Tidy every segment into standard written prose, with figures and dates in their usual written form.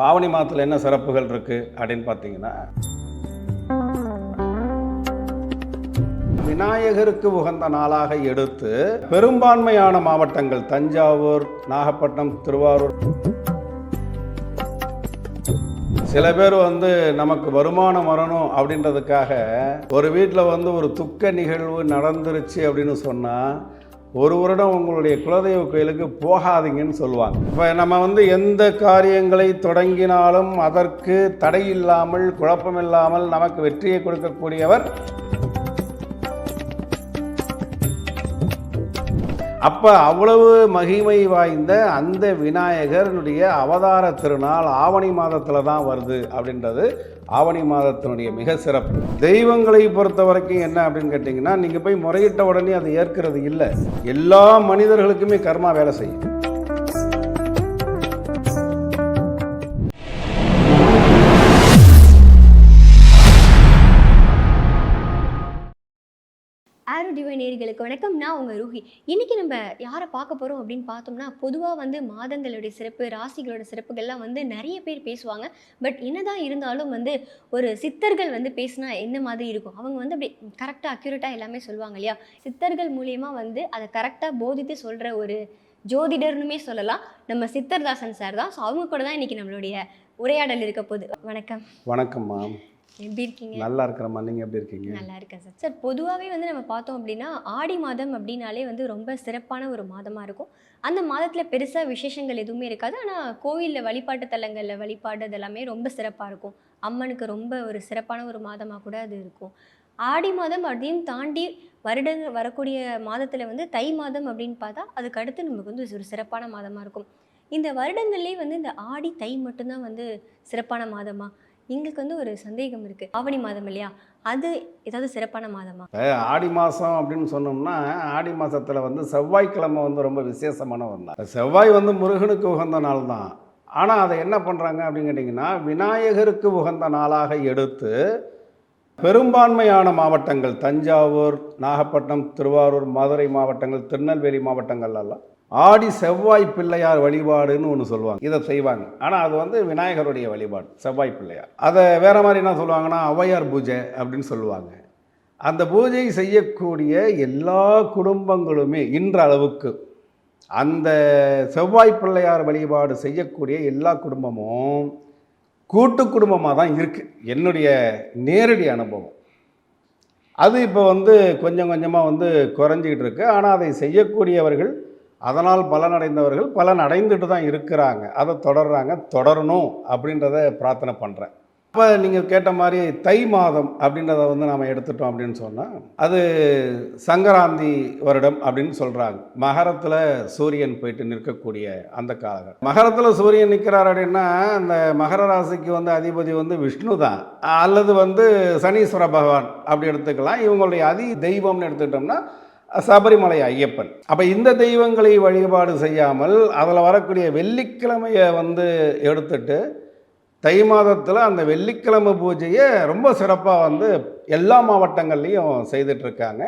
ஆவணி மாதத்தில் என்ன சிறப்புகள் இருக்குது அப்படின்னு பார்த்தீங்கன்னா, விநாயகருக்கு உகந்த நாளாக எடுத்து பெரும்பான்மையான மாவட்டங்கள் தஞ்சாவூர், நாகப்பட்டினம், திருவாரூர், சில பேர் நமக்கு வருமானம் வரணும் அப்படின்றதுக்காக ஒரு வீட்டில் ஒரு துக்க நிகழ்வு நடந்துருச்சு அப்படின்னு சொன்னால் ஒரு வருடம் உங்களுடைய குலதெய்வ கோயிலுக்கு போகாதீங்கன்னு சொல்லுவாங்க. இப்போ நம்ம எந்த காரியங்களை தொடங்கினாலும் அதற்கு தடை இல்லாமல் குழப்பமில்லாமல் நமக்கு வெற்றியை கொடுக்கக்கூடியவர். அப்போ அவ்வளவு மகிமை வாய்ந்த அந்த விநாயகருடைய அவதார திருநாள் ஆவணி மாதத்தில் தான் வருது அப்படின்றது ஆவணி மாதத்தினுடைய மிக சிறப்பு. தெய்வங்களை பொறுத்த வரைக்கும் என்ன அப்படின்னு கேட்டிங்கன்னா, நீங்கள் போய் முறையிட்ட உடனே அதை ஏற்கிறது இல்லை. எல்லா மனிதர்களுக்குமே கர்மா வேலை செய்யும். ஆரோ டிவைன் நேயர்களுக்கு வணக்கம். நான் உங்கள் ரூஹி. இன்றைக்கி நம்ம யாரை பார்க்க போகிறோம் அப்படின்னு பார்த்தோம்னா, பொதுவாக மாதங்களுடைய சிறப்பு, ராசிகளோட சிறப்புகள்லாம் நிறைய பேர் பேசுவாங்க. பட் என்னதான் இருந்தாலும் ஒரு சித்தர்கள் பேசினா என்ன மாதிரி இருக்கும், அவங்க அப்படி கரெக்டாக அக்யூரேட்டாக எல்லாமே சொல்லுவாங்க இல்லையா. சித்தர்கள் மூலியமாக அதை கரெக்டாக போதித்து சொல்கிற ஒரு ஜோதிடர்னுமே சொல்லலாம். நம்ம சித்தர்தாசன் சார் தான். ஸோ அவங்க கூட தான் இன்றைக்கி நம்மளுடைய உரையாடல் இருக்க போகுது. வணக்கம். வணக்கம் மேம். எப்படி இருக்கீங்க? நல்லா இருக்கிறம்மா, நீங்கள் எப்படி இருக்கீங்க? நல்லா இருக்கேன் சார். சார், பொதுவாகவே நம்ம பார்த்தோம் அப்படின்னா ஆடி மாதம் அப்படின்னாலே ரொம்ப சிறப்பான ஒரு மாதமாக இருக்கும். அந்த மாதத்தில் பெருசாக விசேஷங்கள் எதுவுமே இருக்காது. ஆனால் கோவிலில் வழிபாட்டு தலங்களில் வழிபாடு அதெல்லாமே ரொம்ப சிறப்பாக இருக்கும். அம்மனுக்கு ரொம்ப ஒரு சிறப்பான ஒரு மாதமாக கூட அது இருக்கும். ஆடி மாதம் அப்படின்னு தாண்டி வருடங்கள் வரக்கூடிய மாதத்தில் தை மாதம் அப்படின்னு பார்த்தா அதுக்கு அடுத்து நமக்கு ஒரு சிறப்பான மாதமாக இருக்கும். இந்த வருடங்கள்லேயே இந்த ஆடி தை மட்டும்தான் சிறப்பான மாதமா? எங்களுக்கு ஒரு சந்தேகம் இருக்குது. ஆவணி மாதம் இல்லையா, அது ஏதாவது சிறப்பான மாதமா? ஆடி மாதம் அப்படின்னு சொன்னோம்னா, ஆடி மாதத்தில் செவ்வாய்க்கிழமை ரொம்ப விசேஷமான ஒரு நாள். செவ்வாய் முருகனுக்கு உகந்த நாள் தான். ஆனால் அதை என்ன பண்ணுறாங்க அப்படின்னு கேட்டிங்கன்னா, விநாயகருக்கு உகந்த நாளாக எடுத்து பெரும்பான்மையான மாவட்டங்கள் தஞ்சாவூர், நாகப்பட்டினம், திருவாரூர், மதுரை மாவட்டங்கள், திருநெல்வேலி மாவட்டங்கள்லாம் ஆடி செவ்வாய் பிள்ளையார் வழிபாடுன்னு ஒன்று சொல்லுவாங்க. இதை செய்வாங்க. ஆனால் அது விநாயகருடைய வழிபாடு, செவ்வாய் பிள்ளையார். அதை வேறு மாதிரி என்ன சொல்லுவாங்கன்னா, ஔவையார் பூஜை அப்படின்னு சொல்லுவாங்க. அந்த பூஜை செய்யக்கூடிய எல்லா குடும்பங்களுமே இன்றளவுக்கு அந்த செவ்வாய் பிள்ளையார் வழிபாடு செய்யக்கூடிய எல்லா குடும்பமும் கூட்டு குடும்பமாக தான் இருக்குது. என்னுடைய நேரடி அனுபவம் அது இப்போ கொஞ்சம் கொஞ்சமாக குறைஞ்சிக்கிட்டு இருக்குது. ஆனால் அதை செய்யக்கூடியவர்கள், அதனால் பலனடைந்தவர்கள் பலன் அடைந்துட்டு தான் இருக்கிறாங்க. அதை தொடரணும் அப்படின்றத பிரார்த்தனை பண்ணுறேன். இப்போ நீங்கள் கேட்ட மாதிரி தை மாதம் அப்படின்றத நாம் எடுத்துட்டோம் அப்படின்னு சொன்னால், அது சங்கராந்தி வருடம் அப்படின்னு சொல்கிறாங்க. மகரத்தில் சூரியன் போயிட்டு நிற்கக்கூடிய அந்த காலங்கள். மகரத்தில் சூரியன் நிற்கிறார் அப்படின்னா அந்த மகர ராசிக்கு அதிபதி விஷ்ணு தான், அல்லது சனீஸ்வர பகவான் அப்படி எடுத்துக்கலாம். இவங்களுடைய அதி தெய்வம்னு எடுத்துக்கிட்டோம்னா சபரிமலை ஐயப்பன். அப்போ இந்த தெய்வங்களை வழிபாடு செய்யாமல் அதில் வரக்கூடிய வெள்ளிக்கிழமையை எடுத்துட்டு தை மாதத்தில் அந்த வெள்ளிக்கிழமை பூஜையை ரொம்ப சிறப்பாக எல்லா மாவட்டங்கள்லேயும் செய்துட்ருக்காங்க.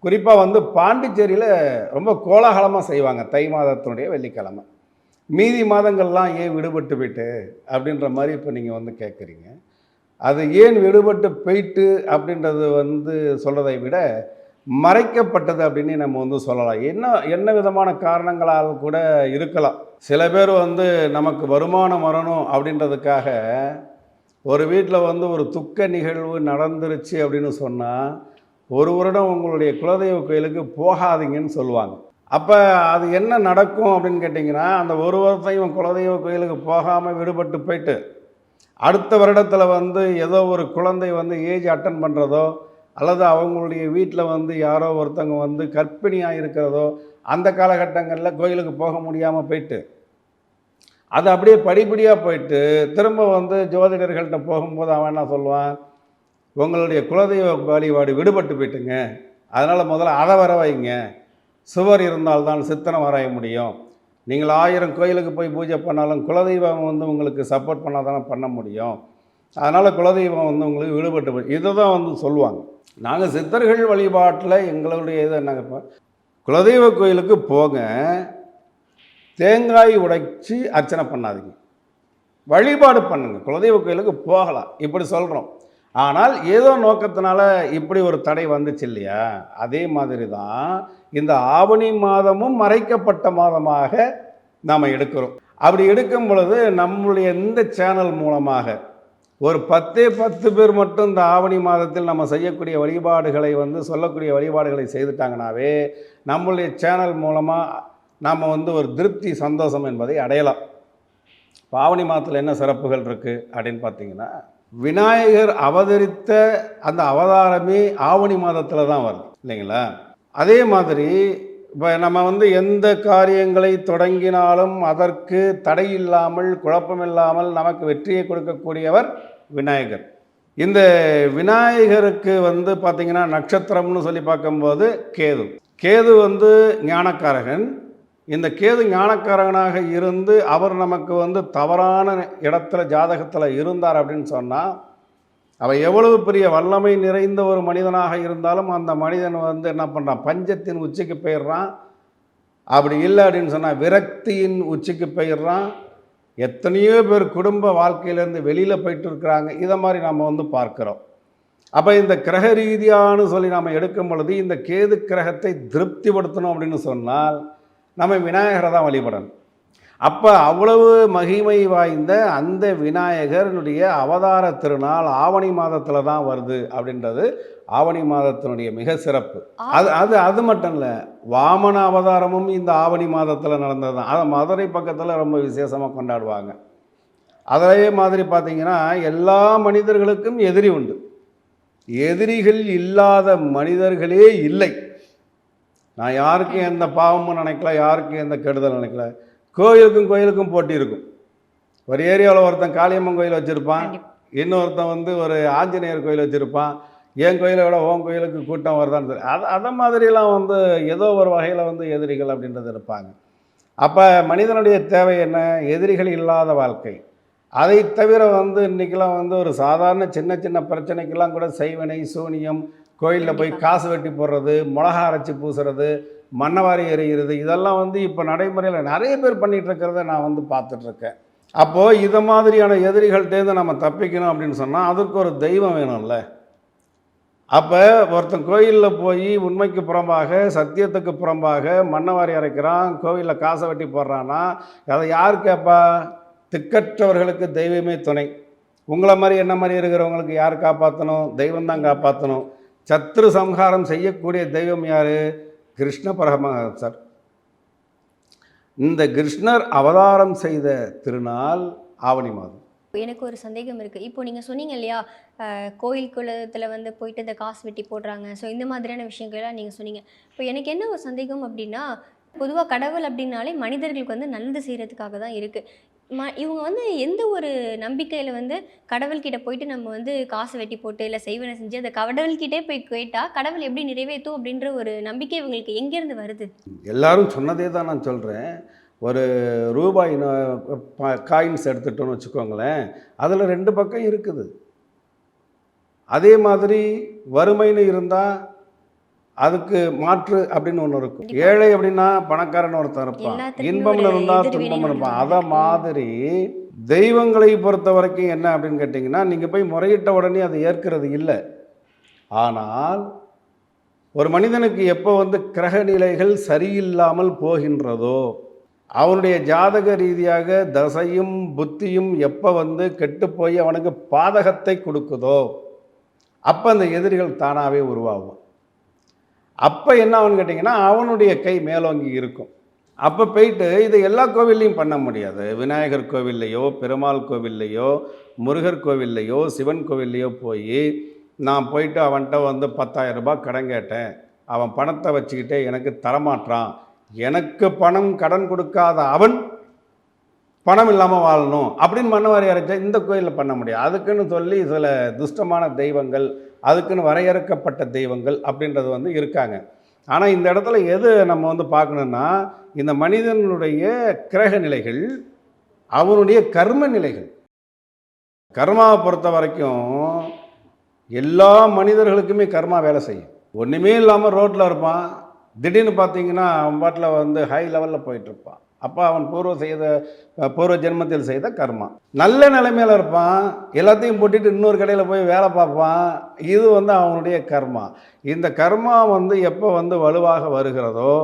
குறிப்பாக பாண்டிச்சேரியில் ரொம்ப கோலாகலமாக செய்வாங்க தை மாதத்தினுடைய வெள்ளிக்கிழமை. மீதி மாதங்கள்லாம் ஏன் விடுபட்டு போயிட்டு அப்படின்ற மாதிரி இப்போ நீங்கள் கேட்குறீங்க. அது ஏன் விடுபட்டு போயிட்டு அப்படின்றது சொல்கிறதை விட மறைக்கப்பட்டது அப்படின்னு நம்ம சொல்லலாம். என்ன விதமான காரணங்களால் கூட இருக்கலாம். சில பேர் நமக்கு வருமானம் வரணும் அப்படின்றதுக்காக ஒரு வீட்டில் ஒரு துக்க நிகழ்வு நடந்துருச்சு அப்படின்னு சொன்னால் ஒரு வருடம் உங்களுடைய குலதெய்வ கோயிலுக்கு போகாதீங்கன்னு சொல்லுவாங்க. அப்போ அது என்ன நடக்கும் அப்படின்னு கேட்டிங்கன்னா, அந்த ஒரு வருஷத்தையும் குலதெய்வ கோயிலுக்கு போகாமல் விடுபட்டு போயிட்டு அடுத்த வருடத்தில் ஏதோ ஒரு குழந்தை ஏஜ் அட்டன் பண்ணுறதோ, அல்லது அவங்களுடைய வீட்டில் யாரோ ஒருத்தவங்க கர்ப்பிணியாக இருக்கிறதோ, அந்த காலகட்டங்களில் கோயிலுக்கு போக முடியாமல் போயிட்டு அது அப்படியே படிப்படியாக போயிட்டு திரும்ப ஜோதிடர்கள்ட்ட போகும்போது அவன் என்ன சொல்லுவான், உங்களுடைய குலதெய்வ வழிபாடு விடுபட்டு போயிட்டுங்க, அதனால் முதல்ல அதை வர வைங்க, சுவர் இருந்தால்தான் சித்தனை வரைய முடியும், நீங்கள் 1000 கோயிலுக்கு போய் பூஜை பண்ணாலும் குலதெய்வம் உங்களுக்கு சப்போர்ட் பண்ணால் தானே பண்ண முடியும், அதனால் குலதெய்வம் உங்களுக்கு விடுபட்டு போய் இதை தான் சொல்லுவாங்க. நாங்கள் சித்தர்கள் வழிபாட்டில் எங்களுடைய இது என்னங்க, இப்போ குலதெய்வ கோயிலுக்கு போங்க, தேங்காய் உடைச்சி அர்ச்சனை பண்ணாதீங்க. வழிபாடு பண்ணுங்க, குலதெய்வ கோயிலுக்கு போகலாம், இப்படி சொல்கிறோம். ஆனால் ஏதோ நோக்கத்தினால இப்படி ஒரு தடை வந்துச்சு இல்லையா, அதே மாதிரி தான் இந்த ஆவணி மாதமும் மறைக்கப்பட்ட மாதமாக நாம் எடுக்கிறோம். அப்படி எடுக்கும் பொழுது நம்மளுடைய இந்த சேனல் மூலமாக ஒரு 10 பேர் மட்டும் இந்த ஆவணி மாதத்தில் நம்ம செய்யக்கூடிய வழிபாடுகளை வந்து சொல்லக்கூடிய வழிபாடுகளை செய்துட்டாங்கனாவே நம்மளுடைய சேனல் மூலமாக நாம் வந்து ஒரு திருப்தி சந்தோஷம் என்பதை அடையலாம். ஆவணி மாதத்தில் என்ன சிறப்புகள் இருக்குது அப்படின்னு பார்த்தீங்கன்னா, விநாயகர் அவதரித்த அந்த அவதாரமே ஆவணி மாதத்தில் தான் வருது இல்லைங்களா. அதே மாதிரி இப்போ நம்ம வந்து எந்த காரியங்களை தொடங்கினாலும் அதற்கு தடை இல்லாமல் குழப்பமில்லாமல் நமக்கு வெற்றியை கொடுக்கக்கூடியவர் விநாயகர். இந்த விநாயகருக்கு வந்து பார்த்திங்கன்னா நட்சத்திரம்னு சொல்லி பார்க்கும்போது கேது வந்து ஞானக்காரகன். இந்த கேது ஞானக்காரகனாக இருந்து அவர் நமக்கு வந்து தவறான இடத்துல ஜாதகத்தில் இருந்தார் அப்படின்னு சொன்னால், அவன் எவ்வளவு பெரிய வல்லமை நிறைந்த ஒரு மனிதனாக இருந்தாலும் அந்த மனிதன் வந்து என்ன பண்ணுறான், பஞ்சத்தின் உச்சிக்கு போயிடுறான். அப்படி இல்லை அப்படின்னு சொன்னால் விரக்தியின் உச்சிக்கு போயிடுறான். எத்தனையோ பேர் குடும்ப வாழ்க்கையிலேருந்து வெளியில் போயிட்டு இருக்கிறாங்க. இதை மாதிரி நம்ம வந்து பார்க்குறோம். அப்போ இந்த கிரக ரீதியானு சொல்லி நாம் எடுக்கும் பொழுது இந்த கேது கிரகத்தை திருப்திப்படுத்தணும் அப்படின்னு சொன்னால் நம்ம விநாயகரை தான் வழிபடணும். அப்போ அவ்வளவு மகிமை வாய்ந்த அந்த விநாயகருடைய அவதார திருநாள் ஆவணி மாதத்தில் தான் வருது அப்படின்றது ஆவணி மாதத்தினுடைய மிக சிறப்பு. அது மட்டும் இல்லை, வாமன அவதாரமும் இந்த ஆவணி மாதத்தில் நடந்தது தான். அதை மதுரை பக்கத்தில் ரொம்ப விசேஷமாக கொண்டாடுவாங்க. அதே மாதிரி பார்த்திங்கன்னா எல்லா மனிதர்களுக்கும் எதிரி உண்டு. எதிரிகள் இல்லாத மனிதர்களே இல்லை. நான் யாருக்கும் எந்த பாவமும் நினைக்கல, யாருக்கும் எந்த கெடுதல் நினைக்கல. கோயிலுக்கும் போட்டி இருக்கும். ஒரு ஏரியாவில் ஒருத்தன் காளியம்மன் கோயில் வச்சுருப்பான், இன்னொருத்தன் வந்து ஒரு ஆஞ்சநேயர் கோயில் வச்சுருப்பான். என் கோயிலை விட உன் கோயிலுக்கு கூட்டம் வருதான்னு சொல்லி அதை மாதிரிலாம் வந்து ஏதோ ஒரு வகையில் வந்து எதிரிகள் அப்படின்றது இருப்பாங்க. அப்போ மனிதனுடைய தேவை என்ன? எதிரிகள் இல்லாத வாழ்க்கை. அதை தவிர வந்து இன்றைக்கெல்லாம் வந்து ஒரு சாதாரண சின்ன பிரச்சனைக்கெல்லாம் கூட செய்வனை சூனியம், கோயிலில் போய் காசு வெட்டி போடுறது, மிளகா அரைச்சி பூசுறது, மண்ணவாரி எறிகிறது, இதெல்லாம் வந்து இப்போ நடைமுறையில் நிறைய பேர் பண்ணிகிட்ருக்கிறத நான் வந்து பார்த்துட்ருக்கேன். அப்போது இதை மாதிரியான எதிரிகள்கிட்டேருந்து நம்ம தப்பிக்கணும் அப்படின்னு சொன்னால் அதுக்கு ஒரு தெய்வம் வேணும்ல. அப்போ ஒருத்தன் கோயிலில் போய் உண்மைக்கு புறம்பாக சத்தியத்துக்கு புறம்பாக மண்ணவாரி அரைக்கிறான், கோவிலில் காசை வெட்டி போடுறான்னா அதை யார் கேட்பா? திக்கற்றவர்களுக்கு தெய்வமே துணை. உங்களை மாதிரி என்ன மாதிரி இருக்கிறவங்களுக்கு யார் காப்பாற்றணும்? தெய்வம் தான் காப்பாற்றணும். சத்ரு சம்ஹாரம் செய்யக்கூடிய தெய்வம் யார்? கிருஷ்ண பரமஹம்சர். இந்த கிருஷ்ணர் அவதாரம் செய்த திருநாள் ஆவணி மாதம். எனக்கு ஒரு சந்தேகம் இருக்குது. இப்போ நீங்கள் சொன்னீங்க இல்லையா, கோயில் குளத்தில் வந்து போயிட்டு இந்த காசு வெட்டி போடுறாங்க, ஸோ இந்த மாதிரியான விஷயங்கள்லாம் நீங்கள் சொன்னீங்க. இப்போ எனக்கு என்ன ஒரு சந்தேகம் அப்படின்னா, பொதுவாக கடவுள் அப்படின்னாலே மனிதர்களுக்கு வந்து நல்லது செய்கிறதுக்காக தான் இருக்குது. இவங்க வந்து எந்த ஒரு நம்பிக்கையில் வந்து கடவுள்கிட்ட போயிட்டு நம்ம வந்து காசு வெட்டி போட்டு இல்லை செய்வனை செஞ்சு அந்த கடவுள்கிட்டே போய் கேட்டால் கடவுள் எப்படி நிறைவேற்றும் அப்படின்ற ஒரு நம்பிக்கை இவங்களுக்கு எங்கேருந்து வருது? எல்லாரும் சொன்னதே தான் நான் சொல்கிறேன். ஒரு ரூபாய் காயின்ஸ் எடுத்துட்டோன்னு வச்சுக்கோங்களேன், அதில் 2 பக்கம் இருக்குது. அதே மாதிரி வறுமைன்னு இருந்தால் அதுக்கு மாற்று அப்படின்னு ஒன்று இருக்கும். ஏழை அப்படின்னா பணக்காரன் ஒருத்தன் இருப்பான், இன்பம்னு இருந்தால் துன்பம் இருப்பான். அதை மாதிரி தெய்வங்களை பொறுத்த வரைக்கும் என்ன அப்படின்னு கேட்டிங்கன்னா, நீங்கள் போய் முறையிட்ட உடனே அதை ஏற்கிறது இல்லை. ஆனால் ஒரு மனிதனுக்கு எப்போ வந்து கிரக நிலைகள் சரியில்லாமல் போகின்றதோ, அவனுடைய ஜாதக ரீதியாக தசையும் புத்தியும் எப்போ வந்து கெட்டு போய் அவனுக்கு பாதகத்தை கொடுக்குதோ அப்போ அந்த எதிரிகள் தானாகவே உருவாகும். அப்போ என்ன ஆகுன்னு கேட்டிங்கன்னா, அவனுடைய கை மேலோங்கி இருக்கும். அப்போ போயிட்டு இதை எல்லா கோவில்லையும் பண்ண முடியாது. விநாயகர் கோவில்லையோ பெருமாள் கோவில்லையோ முருகர் கோவில்லையோ சிவன் கோவில்லையோ போய் நான் போயிட்டு அவன்கிட்ட வந்து 10,000 ரூபாய் கடன் கேட்டேன், அவன் பணத்தை வச்சுக்கிட்டே எனக்கு தரமாட்டான், எனக்கு பணம் கடன் கொடுக்காத அவன் பணம் இல்லாமல் வாழணும் அப்படின்னு மண்ணவாரி அரைச்சா இந்த கோயிலில் பண்ண முடியாது. அதுக்குன்னு சொல்லி சில துஷ்டமான தெய்வங்கள், அதுக்குன்னு வரையறுக்கப்பட்ட தெய்வங்கள் அப்படின்றது வந்து இருக்காங்க. ஆனால் இந்த இடத்துல எது நம்ம வந்து பார்க்கணுன்னா, இந்த மனிதனுடைய கிரக நிலைகள், அவனுடைய கர்ம நிலைகள். கர்மாவை பொறுத்த வரைக்கும் எல்லா மனிதர்களுக்குமே கர்மா வேலை செய்யும். ஒன்றுமே இல்லாமல் ரோட்டில் இருப்பான், திடீர்னு பார்த்தீங்கன்னா அவன் பாட்டில் வந்து ஹை லெவலில் போயிட்டுருப்பான். அப்போ அவன் பூர்வ ஜென்மத்தில் செய்த கர்மா. நல்ல நிலைமையில் இருப்பான், எல்லாத்தையும் போட்டுட்டு இன்னொரு கடையில் போய் வேலை பார்ப்பான், இது வந்து அவனுடைய கர்மா. இந்த கர்மா வந்து எப்போ வந்து வலுவாக வருகிறதோ,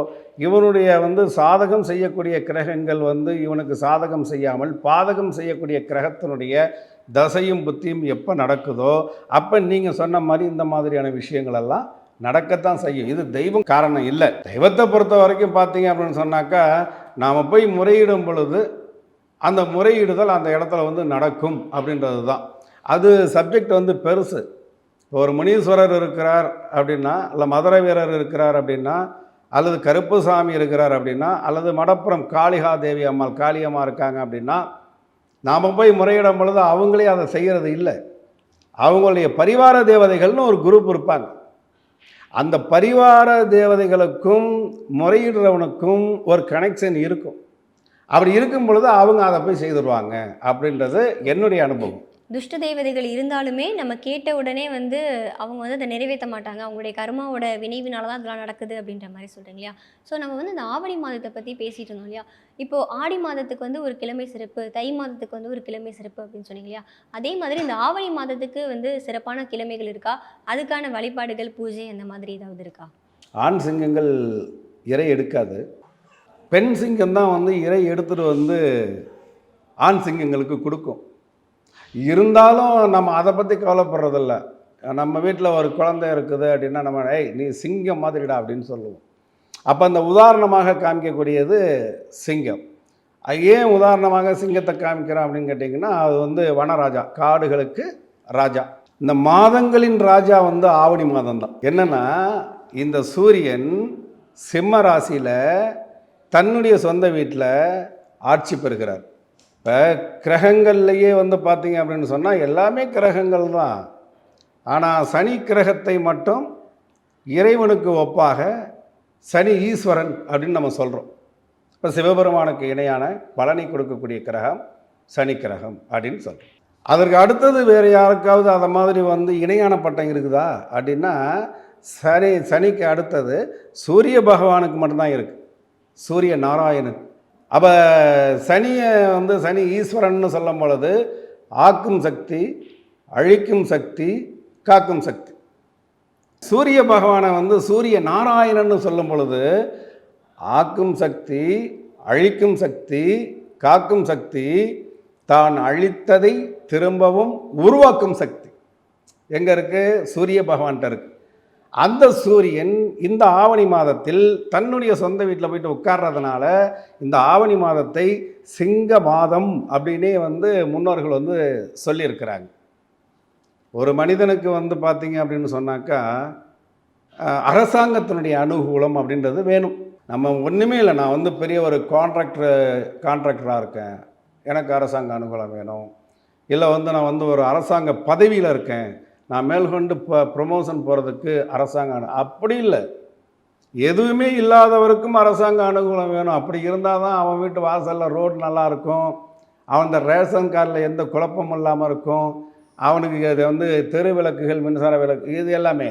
இவனுடைய வந்து சாதகம் செய்யக்கூடிய கிரகங்கள் வந்து இவனுக்கு சாதகம் செய்யாமல் பாதகம் செய்யக்கூடிய கிரகத்தினுடைய தசையும் புத்தியும் எப்போ நடக்குதோ, அப்போ நீங்கள் சொன்ன மாதிரி இந்த மாதிரியான விஷயங்கள் எல்லாம் நடக்கத்தான் செய்யும். இது தெய்வம் காரணம் இல்லை. தெய்வத்தை பொறுத்த வரைக்கும் பார்த்தீங்க அப்படின்னு சொன்னாக்கா, நாம் போய் முறையிடும் பொழுது அந்த முறையிடுதல் அந்த இடத்துல வந்து நடக்கும் அப்படின்றது தான். அது சப்ஜெக்ட் வந்து பெருசு. ஒரு முனீஸ்வரர் இருக்கிறார் அப்படின்னா, இல்லை மதுரை வீரர் இருக்கிறார் அப்படின்னா, அல்லது கருப்புசாமி இருக்கிறார் அப்படின்னா, அல்லது மடப்புறம் காளிகா தேவி அம்மாள் காளியம்மா இருக்காங்க அப்படின்னா, நாம் போய் முறையிடும் பொழுது அவங்களே அதை செய்கிறது இல்லை. அவங்களுடைய பரிவார தேவதைகள்னு ஒரு குரூப் இருப்பாங்க. அந்த பரிவார தேவதைகளுக்கும் முறையிடுறவனுக்கும் ஒரு கனெக்ஷன் இருக்கும். அப்படி இருக்கும் பொழுது அவங்க அதை போய் செய்துடுவாங்க அப்படின்றது என்னுடைய அனுபவம். துஷ்ட தேவதைகள் இருந்தாலுமே நம்ம கேட்ட உடனே வந்து அவங்க வந்து அதை நிறைவேற்ற மாட்டாங்க. அவங்களுடைய கர்மாவோட வினைவினால தான் அதெல்லாம் நடக்குது அப்படின்ற மாதிரி சொல்கிறீங்க இல்லையா? ஸோ நம்ம வந்து இந்த ஆவணி மாதத்தை பற்றி பேசிகிட்டு இருந்தோம் இல்லையா? இப்போது ஆடி மாதத்துக்கு வந்து ஒரு கிழமை சிறப்பு, தை மாதத்துக்கு வந்து ஒரு கிழமை சிறப்பு அப்படின்னு சொன்னீங்க இல்லையா? அதே மாதிரி இந்த ஆவணி மாதத்துக்கு வந்து சிறப்பான கிழமைகள் இருக்கா? அதுக்கான வழிபாடுகள், பூஜை அந்த மாதிரி ஏதாவது இருக்கா? ஆண் சிங்கங்கள் இறை எடுக்காது. பெண் சிங்கம் தான் வந்து இறை எடுத்துகிட்டு வந்து ஆண் சிங்கங்களுக்கு கொடுக்கும். இருந்தாலும் நம்ம அதை பற்றி கவலைப்படுறதில்ல. நம்ம வீட்டில் ஒரு குழந்தை இருக்குது அப்படின்னா நம்ம நீ சிங்கம் மாதிரிடா அப்படின்னு சொல்லுவோம். அப்போ அந்த உதாரணமாக காமிக்கக்கூடியது சிங்கம். ஏன் உதாரணமாக சிங்கத்தை காமிக்கிறோம் அப்படின்னு கேட்டிங்கன்னா, அது வந்து வனராஜா, காடுகளுக்கு ராஜா. இந்த மாதங்களின் ராஜா வந்து ஆவணி மாதம் தான். என்னென்னா, இந்த சூரியன் சிம்ம ராசியில் தன்னுடைய சொந்த வீட்டில் ஆட்சி பெறுகிறார். இப்போ கிரகங்கள்லையே வந்து பார்த்தீங்க அப்படின்னு சொன்னால் எல்லாமே கிரகங்கள் தான். ஆனால் சனி கிரகத்தை மட்டும் இறைவனுக்கு ஒப்பாக சனி ஈஸ்வரன் அப்படின்னு நம்ம சொல்கிறோம். இப்போ சிவபெருமானுக்கு இணையான பலனை கொடுக்கக்கூடிய கிரகம் சனி கிரகம் அப்படின்னு சொல்கிறோம். அதற்கு அடுத்தது வேறு யாருக்காவது அதை மாதிரி வந்து இணையான பட்டம் இருக்குதா அப்படின்னா, சனிக்கு அடுத்தது சூரிய பகவானுக்கு மட்டும்தான் இருக்குது, சூரிய நாராயணன். அப்போ சனியை வந்து சனி ஈஸ்வரன்னு சொல்லும் பொழுது ஆக்கும் சக்தி, அழிக்கும் சக்தி, காக்கும் சக்தி. சூரிய பகவானை வந்து சூரிய நாராயணன்னு சொல்லும் பொழுது ஆக்கும் சக்தி, அழிக்கும் சக்தி, காக்கும் சக்தி, தான் அழித்ததை திரும்பவும் உருவாக்கும் சக்தி எங்கே இருக்குது? சூரிய பகவான்கிட்ட இருக்குது. அந்த சூரியன் இந்த ஆவணி மாதத்தில் தன்னுடைய சொந்த வீட்டில் போயிட்டு உட்கார்றதுனால இந்த ஆவணி மாதத்தை சிங்க மாதம் அப்படின்னே வந்து முன்னோர்கள் வந்து சொல்லியிருக்கிறாங்க. ஒரு மனிதனுக்கு வந்து பார்த்தீங்க அப்படின்னு சொன்னாக்கா, அரசாங்கத்தினுடைய அனுகூலம் அப்படின்றது வேணும். நம்ம ஒன்றுமே இல்லை, நான் வந்து பெரிய ஒரு கான்ட்ராக்டராக இருக்கேன், எனக்கு அரசாங்க அனுகூலம் வேணும். இல்லை வந்து நான் வந்து ஒரு அரசாங்க பதவியில் இருக்கேன், நான் மேல்கொண்டு ப்ரொமோஷன் போகிறதுக்கு அரசாங்கம் அப்படி இல்லை. எதுவுமே இல்லாதவருக்கும் அரசாங்க அனுகூலம் வேணும். அப்படி இருந்தால் தான் அவன் வீட்டு வாசலில் ரோடு நல்லாயிருக்கும், அவன் இந்த ரேஷன் கார்டில் எந்த குழப்பமும் இல்லாமல் இருக்கும், அவனுக்கு அது வந்து தெரு விளக்குகள், மின்சார விளக்கு, இது எல்லாமே.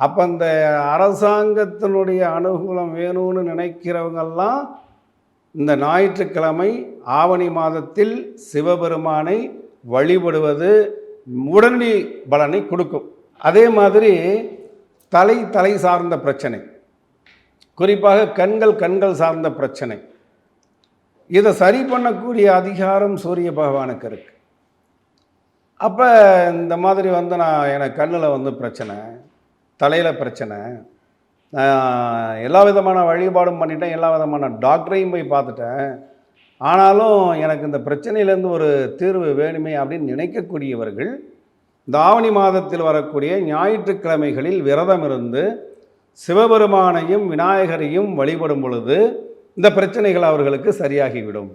அப்போ இந்த அரசாங்கத்தினுடைய அனுகூலம் வேணும்னு நினைக்கிறவங்கெல்லாம் இந்த ஞாயிற்றுக்கிழமை ஆவணி மாதத்தில் சிவபெருமானை வழிபடுவது உடனடி பலனை கொடுக்கும். அதே மாதிரி தலை சார்ந்த பிரச்சனை, குறிப்பாக கண்கள் சார்ந்த பிரச்சனை, இதை சரி பண்ணக்கூடிய அதிகாரம் சூரிய பகவானுக்கு இருக்குது. அப்போ இந்த மாதிரி வந்து எனக்கு கண்ணில் வந்து பிரச்சனை, தலையில் பிரச்சனை, எல்லா விதமான வழிபாடும் பண்ணிட்டேன், எல்லா விதமான டாக்டரையும் போய் பார்த்துட்டேன், ஆனாலும் எனக்கு இந்த பிரச்சனையிலேருந்து ஒரு தீர்வு வேணுமே அப்படின்னு நினைக்கக்கூடியவர்கள் இந்த ஆவணி மாதத்தில் வரக்கூடிய ஞாயிற்றுக்கிழமைகளில் விரதம் இருந்து சிவபெருமானையும் விநாயகரையும் வழிபடும் பொழுது இந்த பிரச்சனைகள் அவர்களுக்கு சரியாகிவிடும்.